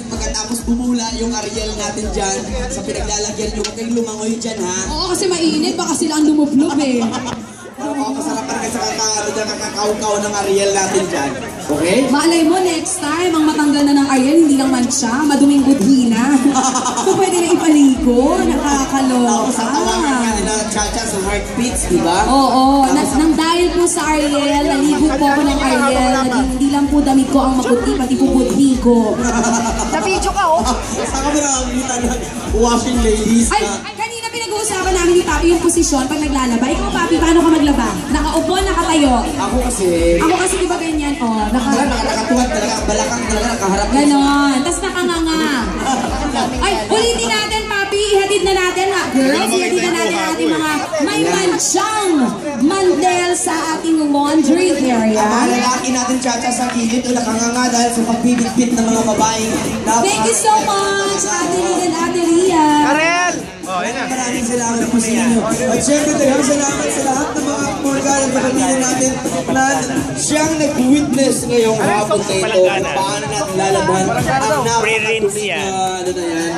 Pagkatapos bumula yung Ariel natin dyan sa pinaglalagyan nyo, huwag kayong lumangoy dyan, ha? Oo, kasi mainit. Baka sila ang lumublob eh. Oo, masarap pa rin sa kakakaw-kaw ng Ariel natin dyan. Okay? Malay mo, next time, ang matanggal na ng Ariel, hindi lang mancha, maduming budhi na. So, pwede na ipaligo. Nakakaloka. Tapos ang tawagan nga nila Chacha sa heartbeats, di ba? Oo. Nang dahil po sa Ariel, naligo po ako ng Ariel. Hindi lang po damit ko ang maputi, pati po budhi ko. Nabidyo ka, oh. Saan ka ba nakakita ng washing ladies Ay, kanina pinag-uusapan namin ni Papi yung posisyon pag naglalaba. Ikaw, Papi, paano ka maglaba? Nakaupo, nakatayo? Ako kasi Di ba ganyan? Oh, nakatuwad talaga, balakang talaga, nakaharap. Ganon. Tapos nakanganga. Ay, ulitin natin, Papi. Ihatid na natin, ha? Girls, ihatid na natin ating mga may mansyang mandel sa ating laundry area. Ang mga lalaki natin, Chacha, sa kilid, o nakanganga dahil sa pagbibit-bit ng mga babae. Thank you so much, Ate Lynn and Ate Ria. Karel! Maraming salamat po sa inyo. At syempre, daghang salamat sa lahat ng mga Morgan at kapatid natin na siyang nag-witness ngayong hapon na ito kung paano natin lalabhan ang napakatuloy na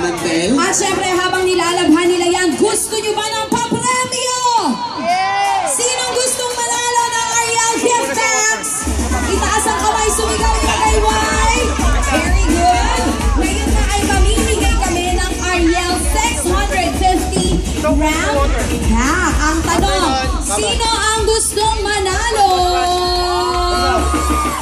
mantel. At syempre, habang nilalabhan nila yan, gusto nyo ba ng papremyo? Sinong gustong manalo ng Ariel Gift Packs? Itaas ang kamay, sumigaw yung kayway. Very good. Ngayon na ay mamimigay kami ng Ariel 650 gram pack. Ang tanong, sino ang gustong manalo?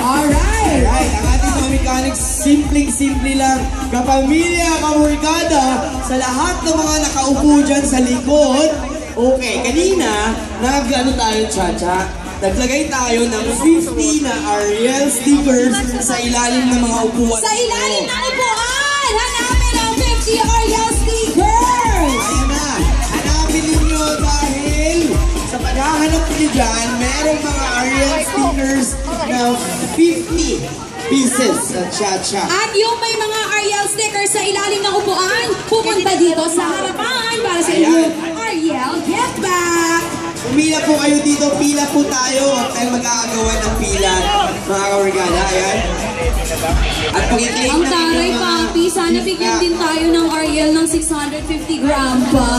Alright. Ang ating mga mechanics, simpleng-simple lang. Kapamilya, kamurkada, sa lahat ng mga nakaupo dyan sa likod. Okay, kanina, nag-ano tayo, Chacha? Naglagay tayo ng 50 na Ariel stickers sa ilalim ng mga upuan. Sa ilalim ng upuan, hanapin ang 50 Ariel stickers! Ayan na, hanapin ninyo dahil sa paghahanap nyo dyan, merong mga Ariel stickers na 50 pieces sa Chacha. At yung may mga Ariel stickers sa ilalim ng upuan, pupunta dito sa harapan para sa inyo Ariel Gift Bag! Pumila po kayo dito, pila po tayo. Huwag tayong mag-aagawan ng pila, mga kawargala. Ayan. At pag-i-claim Ang taray, Papi, sana bigyan din tayo ng Ariel ng 650 gram pa.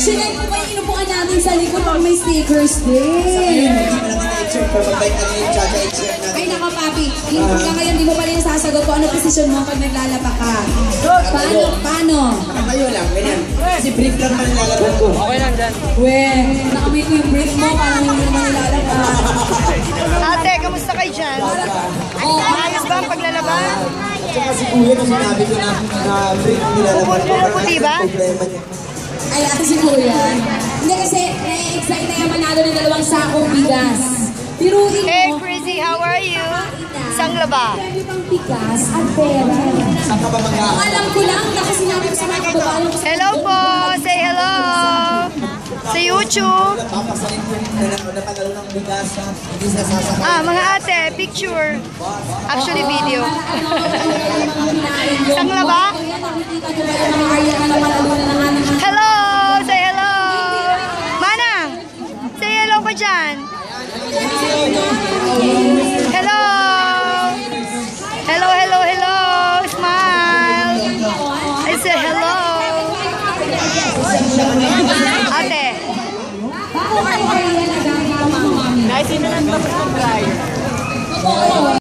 Sinay po ba yung inupuan natin sa likod pag may stickers din? Hindi pa natin na-check, pero mag-bike natin yung Chacha i-check natin. Ay naka, Papi, hanggang ngayon di mo pa rin sasagot kung ano posisyon mo pag naglalaba ka. Paano? Nakatayo lang, ganyan. Kasi brief lang man nilalaban ko. Okay lang dyan. Nakamoy ko yung brief mo para hindi naman nilalaba. Ate, kamusta kayo dyan? Ayos ba ang paglalaba? At saka si Kuya, nung sinabi ko na brief ang nilalaban ko. Puti ba? Problema niya. Ay, ate si Kuya. Hindi kasi, na-excite na yung manalo ng 2 sakong bigas. Piruin mo. Hey, Chrissy, how are you? Isang laba. Pwede pang bigas at pera. Saan ka ba Ang alam ko lang, na kasi sinabi ko sa mga kababayan ko sa Hello po! Say hello! Sa YouTube. papasalin ko na panalo ng bigas. Hindi sasasakay. Mga ate, picture. Actually, video. Isang laba? Hello! Say hello! Manang! Say hello ka dyan. Hello! Hello, hello, hello! Smile! I say hello! Ate! Bakit kayo na gagawin mo, mami? Nice, hindi na lang tapos ng